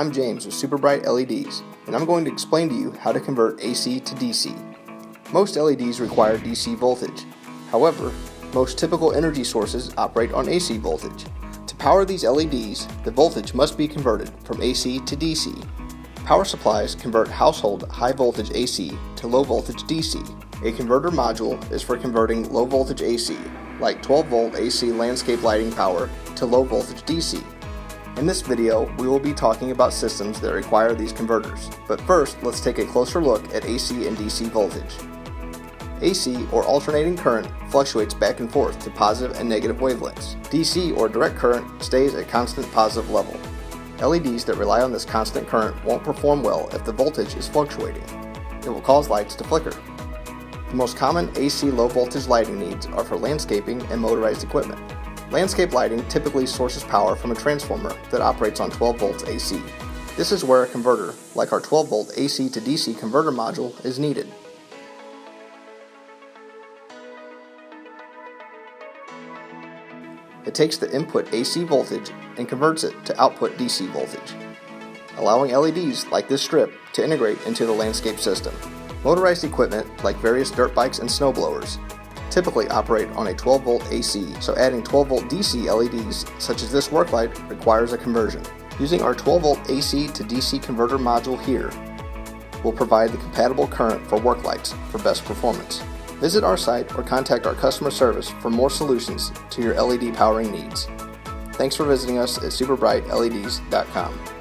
I'm James with Super Bright LEDs, and I'm going to explain to you how to convert AC to DC. Most LEDs require DC voltage. However, most typical energy sources operate on AC voltage. To power these LEDs, the voltage must be converted from AC to DC. Power supplies convert household high voltage AC to low voltage DC. A converter module is for converting low voltage AC, like 12 volt AC landscape lighting power, to low voltage DC. In this video, we will be talking about systems that require these converters. But first, let's take a closer look at AC and DC voltage. AC, or alternating current, fluctuates back and forth to positive and negative wavelengths. DC, or direct current, stays at constant positive level. LEDs that rely on this constant current won't perform well if the voltage is fluctuating. It will cause lights to flicker. The most common AC low voltage lighting needs are for landscaping and motorized equipment. Landscape lighting typically sources power from a transformer that operates on 12 volts AC. This is where a converter, like our 12 volt AC to DC converter module, is needed. It takes the input AC voltage and converts it to output DC voltage, allowing LEDs like this strip to integrate into the landscape system. Motorized equipment, like various dirt bikes and snowblowers, typically operate on a 12 volt AC, so adding 12 volt DC LEDs, such as this work light, requires a conversion. Using our 12 volt AC to DC converter module here will provide the compatible current for work lights for best performance. Visit our site or contact our customer service for more solutions to your LED powering needs. Thanks for visiting us at superbrightleds.com.